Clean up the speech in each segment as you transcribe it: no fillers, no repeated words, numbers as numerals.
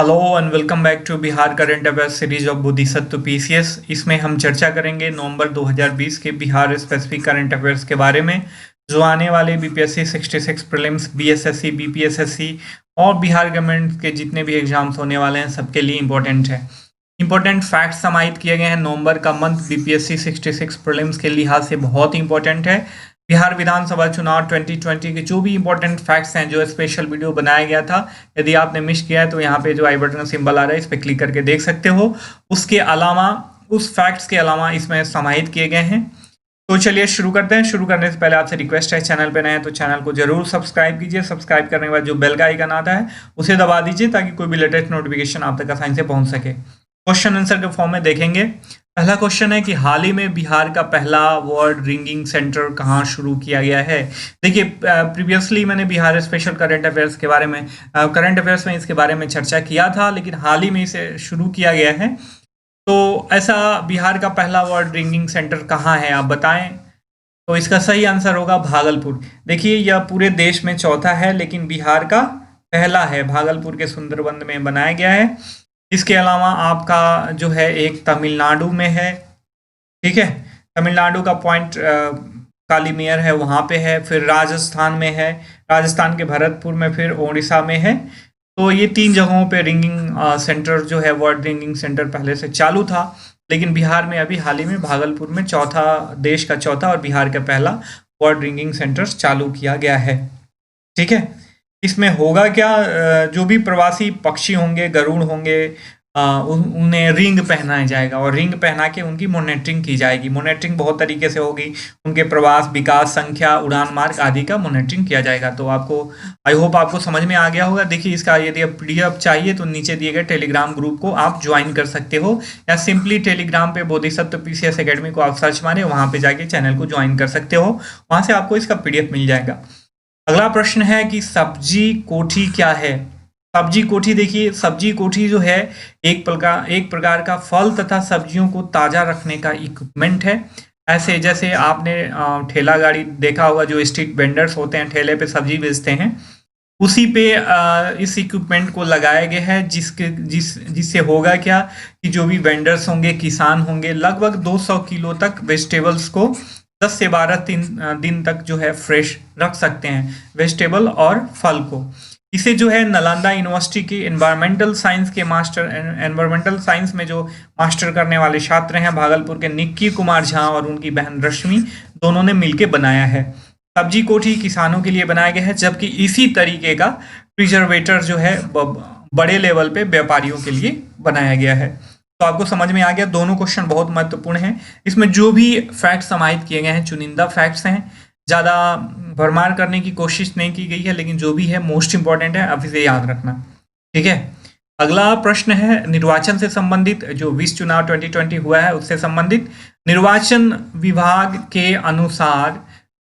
Hello and welcome back to Bihar current affairs series of Bodhisattva PCS. इसमें हम चर्चा करेंगे नवंबर 2020 के बिहार स्पेसिफिक करंट अफेयर्स के बारे में, जो आने वाले बीपीएससी 66 प्रीलिम्स, बीएसएससी, बीपीएसएससी और बिहार गवर्नमेंट के जितने भी एग्जाम्स होने वाले हैं सबके लिए इंपॉर्टेंट है। इंपॉर्टेंट फैक्ट्स समाहित किए गए हैं। नवंबर का मंथ बीपीएससी 66 प्रीलिम्स के लिहाज से बहुत इंपॉर्टेंट है। बिहार विधानसभा चुनाव 2020 के जो भी इंपॉर्टेंट फैक्ट्स हैं, जो स्पेशल वीडियो बनाया गया था, यदि आपने मिस किया है तो यहाँ पे जो आई बटन सिंबल आ रहा है इस पर क्लिक करके देख सकते हो। उसके अलावा उस फैक्ट्स के अलावा इसमें समाहित किए गए हैं। तो चलिए शुरू करते हैं। शुरू करने से पहले आपसे रिक्वेस्ट है, चैनल पे नए हैं तो चैनल को जरूर सब्सक्राइब कीजिए। सब्सक्राइब करने के बाद जो बेल का आइकन आता है उसे दबा दीजिए ताकि कोई भी लेटेस्ट नोटिफिकेशन आप तक आसानी से पहुंच सके। क्वेश्चन आंसर के फॉर्म में देखेंगे। पहला क्वेश्चन है कि हाल ही में बिहार का पहला वर्ड रिंगिंग सेंटर कहाँ शुरू किया गया है। देखिए, प्रीवियसली मैंने बिहार स्पेशल करंट अफेयर्स के बारे में इसके बारे में चर्चा किया था, लेकिन हाल ही में इसे शुरू किया गया है। तो ऐसा बिहार का पहला वर्ड रिंगिंग सेंटर कहाँ है, आप बताएं। तो इसका सही आंसर होगा भागलपुर। देखिए, यह पूरे देश में चौथा है, लेकिन बिहार का पहला है। भागलपुर के सुंदरबन में बनाया गया है। इसके अलावा आपका जो है एक तमिलनाडु में है, ठीक है। तमिलनाडु का पॉइंट कालीमेयर है, वहाँ पे है। फिर राजस्थान में है, राजस्थान के भरतपुर में, फिर ओडिशा में है। तो ये 3 जगहों पे रिंगिंग सेंटर जो है, वर्ड रिंगिंग सेंटर पहले से चालू था, लेकिन बिहार में अभी हाल ही में भागलपुर में चौथा, देश का चौथा और बिहार का पहला वर्ड रिंगिंग सेंटर चालू किया गया है, ठीक है। इसमें होगा क्या, जो भी प्रवासी पक्षी होंगे, गरुड़ होंगे, उन्हें रिंग पहनाया जाएगा और रिंग पहना के उनकी मॉनिटरिंग की जाएगी। मॉनिटरिंग बहुत तरीके से होगी, उनके प्रवास, विकास, संख्या, उड़ान मार्ग आदि का मॉनिटरिंग किया जाएगा। तो आपको, आई होप आपको समझ में आ गया होगा। देखिए, इसका यदि आप पीडीएफ चाहिए तो नीचे दिए गए टेलीग्राम ग्रुप को आप ज्वाइन कर सकते हो, या सिंपली टेलीग्राम पे बोधिसत्व पीसीएस एकेडमी को आप सर्च मारे, वहाँ पे जाके चैनल को ज्वाइन कर सकते हो, वहाँ से आपको इसका पीडीएफ मिल जाएगा। अगला प्रश्न है कि सब्जी कोठी क्या है। सब्जी कोठी, देखिए सब्जी कोठी जो है एक प्रकार का फल तथा सब्जियों को ताजा रखने का इक्विपमेंट है। ऐसे जैसे आपने ठेला गाड़ी देखा होगा, जो स्ट्रीट वेंडर्स होते हैं, ठेले पे सब्जी बेचते हैं, उसी पे इस इक्विपमेंट को लगाया गया है, जिससे होगा क्या कि जो भी वेंडर्स होंगे, किसान होंगे, लगभग 200 किलो तक वेजिटेबल्स को 10 से 12 दिन तक जो है फ्रेश रख सकते हैं, वेजिटेबल और फल को। इसे जो है नालंदा यूनिवर्सिटी की एनवायरमेंटल साइंस में जो मास्टर करने वाले छात्र हैं, भागलपुर के निक्की कुमार झा और उनकी बहन रश्मि, दोनों ने मिलकर बनाया है। सब्जी कोठी किसानों के लिए बनाया गया है, जबकि इसी तरीके का प्रिजर्वेटर जो है बड़े लेवल पे व्यापारियों के लिए बनाया गया है। तो आपको समझ में आ गया। दोनों क्वेश्चन बहुत महत्वपूर्ण हैं। इसमें जो भी फैक्ट समाहित किए गए हैं चुनिंदा फैक्ट्स हैं, ज़्यादा भरमार करने की कोशिश नहीं की गई है, लेकिन जो भी है मोस्ट इंपॉर्टेंट है, आप इसे याद रखना, ठीक है। अगला प्रश्न है निर्वाचन से संबंधित, जो 20 चुनाव 2020 हुआ है उससे संबंधित। निर्वाचन विभाग के अनुसार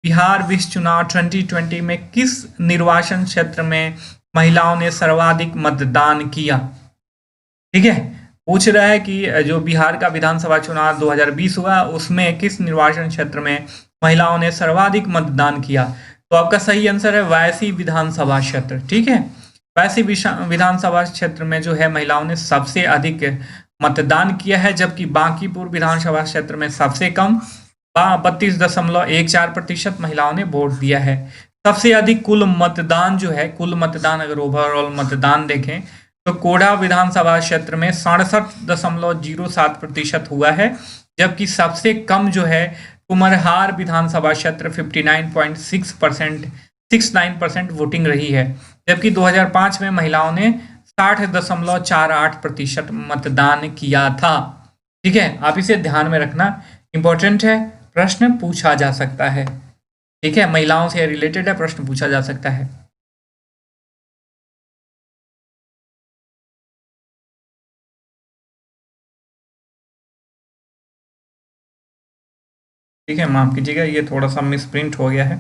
बिहार 20 चुनाव 2020 में किस निर्वाचन क्षेत्र में महिलाओं ने सर्वाधिक मतदान किया, ठीक है। पूछ रहा है कि जो बिहार का विधानसभा चुनाव 2020 हुआ उसमें किस निर्वाचन क्षेत्र में महिलाओं ने सर्वाधिक मतदान किया। तो आपका सही आंसर है वायसी विधानसभा क्षेत्र, ठीक है। वायसी विधानसभा क्षेत्र में जो है महिलाओं ने सबसे अधिक मतदान किया है, जबकि बांकीपुर विधानसभा क्षेत्र में सबसे कम 32.14% महिलाओं ने वोट दिया है। सबसे अधिक कुल मतदान जो है, कुल मतदान अगर ओवरऑल मतदान देखें तो कोढ़ा विधानसभा क्षेत्र में 67.07% हुआ है, जबकि सबसे कम जो है कुमरहार विधानसभा क्षेत्र 69% वोटिंग रही है, जबकि 2005 में महिलाओं ने 60.48% मतदान किया था, ठीक है। आप इसे ध्यान में रखना, इंपॉर्टेंट है, प्रश्न पूछा जा सकता है, ठीक है। महिलाओं से रिलेटेड है, प्रश्न पूछा जा सकता है। ठीक है, माफ कीजिएगा, ये थोड़ा सा मिसप्रिंट हो गया है।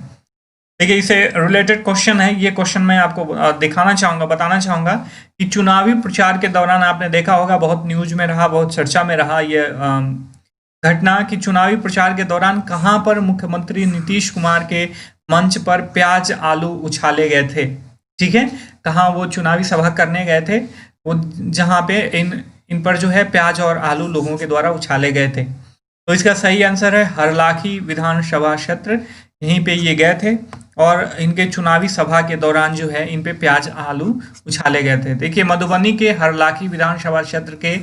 देखिए, इसे रिलेटेड क्वेश्चन है। ये क्वेश्चन मैं आपको दिखाना चाहूँगा, बताना चाहूँगा कि चुनावी प्रचार के दौरान आपने देखा होगा, बहुत न्यूज में रहा, बहुत चर्चा में रहा ये घटना कि चुनावी प्रचार के दौरान कहाँ पर मुख्यमंत्री नीतीश कुमार के मंच पर प्याज आलू उछाले गए थे, ठीक है। कहाँ वो चुनावी सभा करने गए थे, वो जहाँ पे इन पर जो है प्याज और आलू लोगों के द्वारा उछाले गए थे। तो इसका सही आंसर है हरलाखी विधानसभा क्षेत्र, यहीं पे ये गए थे और इनके चुनावी सभा के दौरान जो है इन पे प्याज आलू उछाले गए थे। देखिए मधुबनी के हरलाखी विधानसभा क्षेत्र के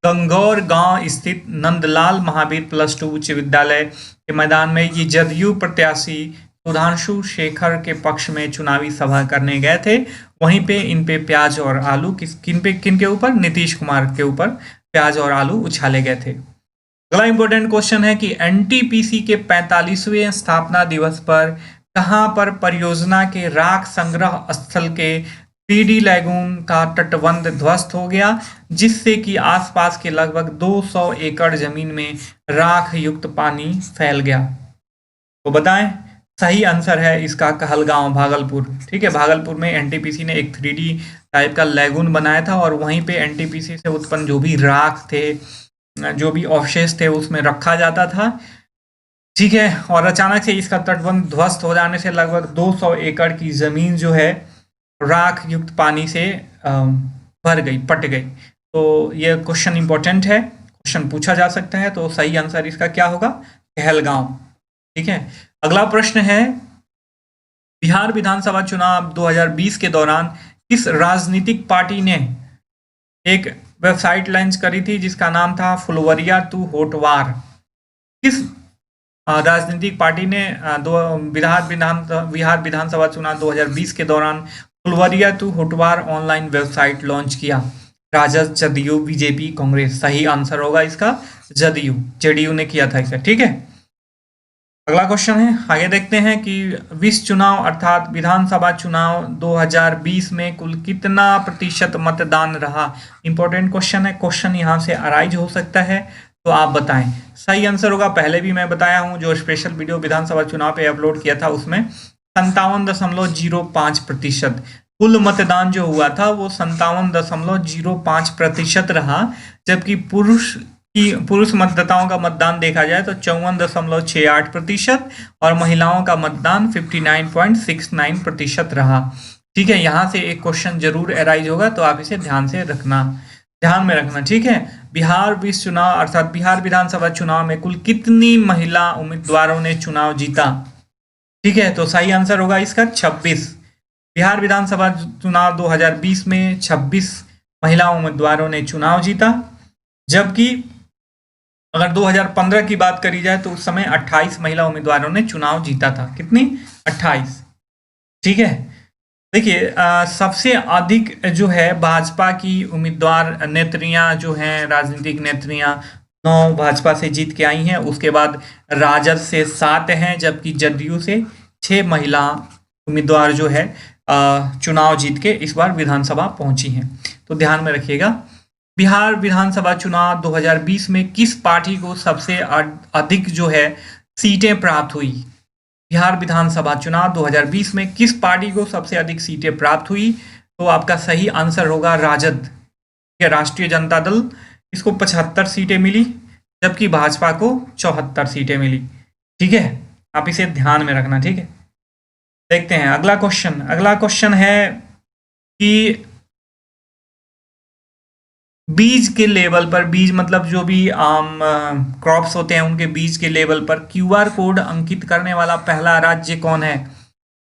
गंगौर गांव स्थित नंदलाल महावीर +2 उच्च विद्यालय के मैदान में ये जदयू प्रत्याशी सुधांशु शेखर के पक्ष में चुनावी सभा करने गए थे। वहीं पे इन पे प्याज और आलू किन के ऊपर, नीतीश कुमार के ऊपर प्याज और आलू उछाले गए थे। अगला इंपॉर्टेंट क्वेश्चन है कि एनटीपीसी के 45वें स्थापना दिवस पर कहां पर परियोजना के राख संग्रह स्थल के 3D लैगून का तटबंध ध्वस्त हो गया, जिससे कि आसपास के लगभग 200 एकड़ जमीन में राख युक्त पानी फैल गया। तो बताएं, सही आंसर है इसका कहलगांव, भागलपुर। ठीक है, भागलपुर में एनटीपीसी ने एक 3D टाइप का लैगून बनाया था और वहीं पे एनटीपीसी से उत्पन्न जो भी राख थे, जो भी अवशेष थे, उसमें रखा जाता था। ठीक है, और अचानक से इसका तटबंध ध्वस्त हो जाने से लगभग 200 एकड़ की जमीन जो है राख युक्त पानी से भर गई, पट गई। तो ये क्वेश्चन इंपॉर्टेंट है, क्वेश्चन पूछा जा सकता है। तो सही आंसर इसका क्या होगा, कहलगांव। ठीक है, अगला प्रश्न है बिहार विधानसभा चुनाव 2020 के दौरान किस राजनीतिक पार्टी ने एक वेबसाइट लॉन्च करी थी जिसका नाम था फुलवरिया टू होटवार? किस राजनीतिक पार्टी ने बिहार विधानसभा चुनाव 2020 के दौरान Phulwaria to Hotwar online website launch किया? राजद, जदयू, बीजेपी, कांग्रेस। सही आंसर होगा इसका जदयू, जेडीयू ने किया था इसे। ठीक है, अगला क्वेश्चन है, आगे देखते हैं कि विस चुनाव अर्थात विधानसभा चुनाव 2020 में कुल कितना प्रतिशत मतदान रहा? इंपॉर्टेंट क्वेश्चन है, क्वेश्चन यहाँ से अराइज हो सकता है, तो आप बताएं। सही आंसर होगा, पहले भी मैं बताया हूं, जो स्पेशल वीडियो विधानसभा चुनाव पे अपलोड किया था उसमें 57.05% कुल मतदान जो हुआ था वो 57.05% रहा। जबकि पुरुष मतदाताओं का मतदान देखा जाए तो 54.68% और महिलाओं का मतदान 59.69% रहा। ठीक है, यहाँ से एक क्वेश्चन जरूर अराइज होगा, तो आप इसे ध्यान में रखना। ठीक है, बिहार विस चुनाव अर्थात बिहार विधानसभा चुनाव में कुल कितनी महिला उम्मीदवारों ने चुनाव जीता? ठीक है, तो सही आंसर होगा इसका 26। बिहार विधानसभा चुनाव 2020 में 26 महिला उम्मीदवारों ने चुनाव जीता। जबकि अगर 2015 की बात करी जाए तो उस समय 28 महिला उम्मीदवारों ने चुनाव जीता था। कितनी? 28। ठीक है, देखिए सबसे अधिक जो है भाजपा की उम्मीदवार नेत्रियां जो हैं, राजनीतिक नेत्रियां 9 भाजपा से जीत के आई हैं। उसके बाद राजद से 7 हैं, जबकि जदयू से 6 महिला उम्मीदवार जो है चुनाव जीत के इस बार विधानसभा पहुंची हैं। तो ध्यान में रखिएगा, बिहार विधानसभा चुनाव 2020 में किस पार्टी को सबसे अधिक जो है सीटें प्राप्त हुई? बिहार विधानसभा चुनाव 2020 में किस पार्टी को सबसे अधिक सीटें प्राप्त हुई? तो आपका सही आंसर होगा राजद, राष्ट्रीय जनता दल। इसको 75 सीटें मिली, जबकि भाजपा को 74 सीटें मिली। ठीक है, आप इसे ध्यान में रखना। ठीक है, देखते हैं अगला क्वेश्चन है कि बीज के लेवल पर, बीज मतलब जो भी क्रॉप्स होते हैं उनके बीज के लेवल पर QR कोड अंकित करने वाला पहला राज्य कौन है?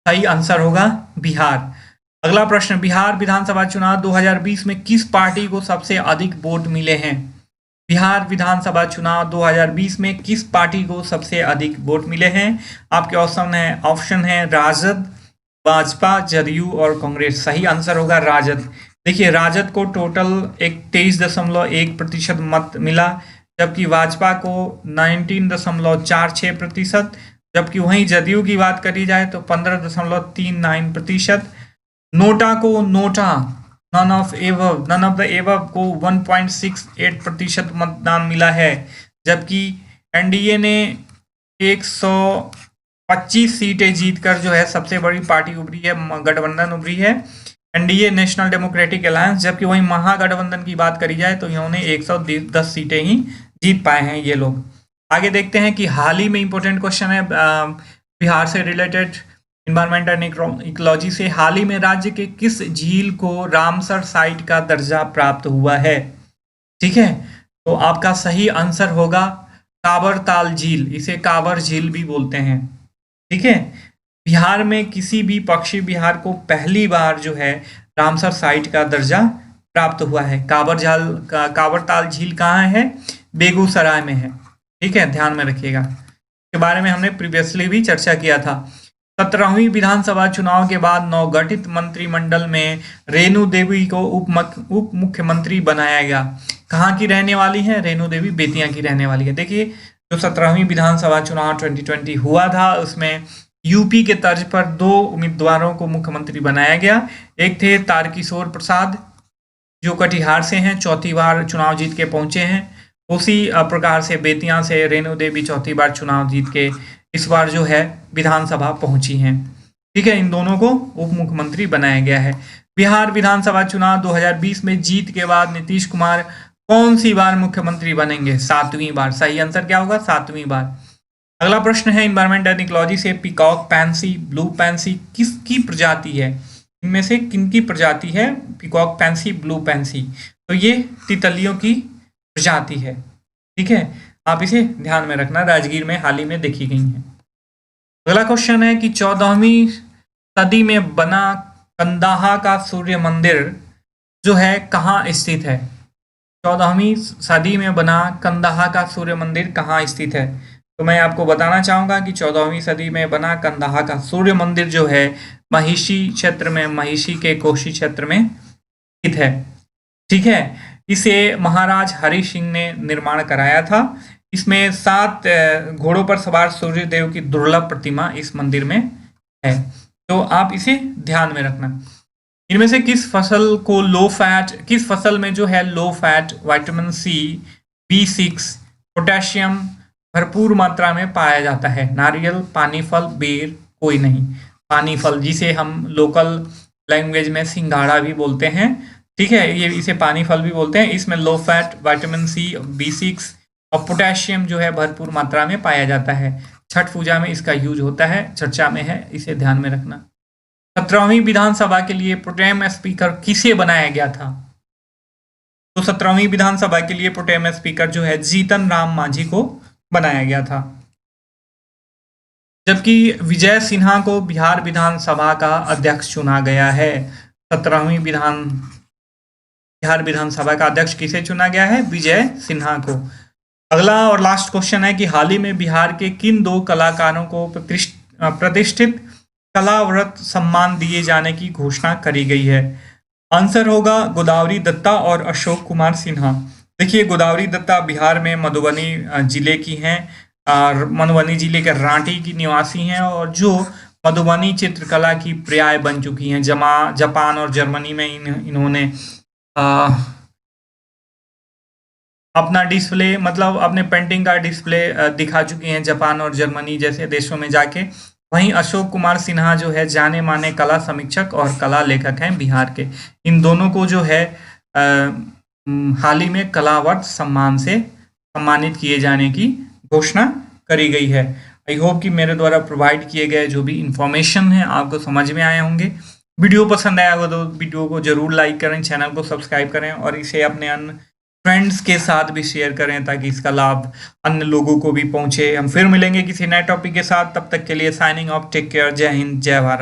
सही आंसर होगा बिहार। अगला प्रश्न, बिहार विधानसभा चुनाव 2020 में किस पार्टी को सबसे अधिक वोट मिले हैं? बिहार विधानसभा चुनाव 2020 में किस पार्टी को सबसे अधिक वोट मिले हैं? आपके ऑप्शन है राजद, भाजपा, जदयू और कांग्रेस। सही आंसर होगा राजद। देखिए राजद को टोटल 23.1% मत मिला, जबकि भाजपा को 19.46%, जबकि वहीं जदयू की बात करी जाए तो 15.39%। नोटा को नन ऑफ द एबव को 1.68% मतदान मिला है, जबकि एनडीए ने 125 सीटें जीतकर जो है सबसे बड़ी पार्टी उभरी है, गठबंधन उभरी है, एनडीए नेशनल डेमोक्रेटिक अलायंस। जबकि वहीं महागठबंधन की बात करी जाए तो इन्होंने 110 सीटें ही जीत पाए हैं ये लोग। आगे देखते हैं कि हाल ही में इंपॉर्टेंट क्वेश्चन है बिहार से रिलेटेड इन्वायरमेंट एंड इकोलॉजी से हाल ही में राज्य के किस झील को रामसर साइट का दर्जा प्राप्त हुआ है? ठीक है, तो आपका सही आंसर होगा काबर ताल झील, इसे काबर झील भी बोलते हैं। ठीक है, बिहार में किसी भी पक्षी विहार को पहली बार जो है रामसर साइट का दर्जा प्राप्त हुआ है। काबर ताल झील कहाँ है? बेगूसराय में है। ठीक है, ध्यान में रखिएगा, इसके बारे में हमने प्रीवियसली भी चर्चा किया था। 17वीं विधानसभा चुनाव के बाद नवगठित मंत्रिमंडल में रेणु देवी को उप मुख्यमंत्री बनाया गया। कहाँ की रहने वाली है? रेणु देवी बेतिया की रहने वाली है। देखिए, जो 17वीं विधानसभा चुनाव 2020 हुआ था, उसमें यूपी के तर्ज पर 2 उम्मीदवारों को मुख्यमंत्री बनाया गया। एक थे तारकिशोर प्रसाद, जो कटिहार से हैं, चौथी बार चुनाव जीत के पहुंचे हैं। उसी प्रकार से बेतिया से रेणु देवी चौथी बार चुनाव जीत के इस बार जो है विधानसभा पहुंची हैं। ठीक है, इन दोनों को उप मुख्यमंत्री बनाया गया है। बिहार विधानसभा चुनाव 2020 में जीत के बाद नीतीश कुमार कौन सी बार मुख्यमंत्री बनेंगे? 7वीं बार। सही आंसर क्या होगा? 7वीं बार। अगला प्रश्न है इन्वायरमेंट एंड इकोलॉजी से, पीकॉक पैंसी, ब्लू पैंसी किसकी प्रजाति है? इनमें से किनकी प्रजाति है पीकॉक पैंसी, ब्लू पैंसी? तो ये तितलियों की प्रजाति है। ठीक है, आप इसे ध्यान में रखना, राजगीर में हाल ही में देखी गई है। अगला क्वेश्चन है कि 14वीं सदी में बना कंदाहा का सूर्य मंदिर जो है कहाँ स्थित है? 14वीं सदी में बना कंदाहा का सूर्य मंदिर कहाँ स्थित है? तो मैं आपको बताना चाहूंगा कि 14वीं सदी में बना कंदाहा का सूर्य मंदिर जो है महिषी क्षेत्र में, महिषी के कोशी क्षेत्र में स्थित है। ठीक है, इसे महाराज हरि सिंह ने निर्माण कराया था। इसमें 7 घोड़ों पर सवार सूर्य देव की दुर्लभ प्रतिमा इस मंदिर में है, तो आप इसे ध्यान में रखना। इनमें से किस फसल को किस फसल में जो है low fat, vitamin C, B6, potassium भरपूर मात्रा में पाया जाता है? नारियल, पानी फल, बेर? कोई नहीं। पानी फल, जिसे हम लोकल लैंग्वेज में सिंघाड़ा भी बोलते हैं। ठीक है, ये इसे पानी फल भी बोलते हैं। इसमें लो फैट, विटामिन सी, B6 और पोटेशियम जो है भरपूर मात्रा में पाया जाता है। छठ पूजा में इसका यूज होता है, चर्चा में है, इसे ध्यान में रखना। 17वीं विधानसभा के लिए प्रोटेम स्पीकर किसे बनाया गया था? तो 17वीं विधानसभा के लिए प्रोटेम स्पीकर जो है जीतन राम मांझी को बनाया गया था, जबकि विजय सिन्हा को बिहार विधानसभा का अध्यक्ष चुना गया है। 17वीं बिहार विधानसभा का अध्यक्ष किसे चुना गया है? विजय सिन्हा को। अगला और लास्ट क्वेश्चन है कि हाल ही में बिहार के किन 2 कलाकारों को प्रतिष्ठित कलाव्रत सम्मान दिए जाने की घोषणा करी गई है? आंसर होगा गोदावरी दत्ता और अशोक कुमार सिन्हा। देखिए, गोदावरी दत्ता बिहार में मधुबनी जिले की हैं, और मधुबनी जिले के रांटी की निवासी हैं, और जो मधुबनी चित्रकला की पर्याय बन चुकी हैं। जापान और जर्मनी में इन्होंने अपना डिस्प्ले, मतलब अपने पेंटिंग का डिस्प्ले दिखा चुकी हैं जापान और जर्मनी जैसे देशों में जाके। वहीं अशोक कुमार सिन्हा जो है जाने माने कला समीक्षक और कला लेखक हैं बिहार के। इन दोनों को जो है हाल ही में कलावर्त सम्मान से सम्मानित किए जाने की घोषणा करी गई है। आई होप कि मेरे द्वारा प्रोवाइड किए गए जो भी इंफॉर्मेशन है आपको समझ में आए होंगे। वीडियो पसंद आया हो तो वीडियो को जरूर लाइक करें, चैनल को सब्सक्राइब करें और इसे अपने अन्य फ्रेंड्स के साथ भी शेयर करें ताकि इसका लाभ अन्य लोगों को भी पहुंचे। हम फिर मिलेंगे किसी नए टॉपिक के साथ, तब तक के लिए साइनिंग ऑफ, टेक केयर, जय हिंद, जय भारत।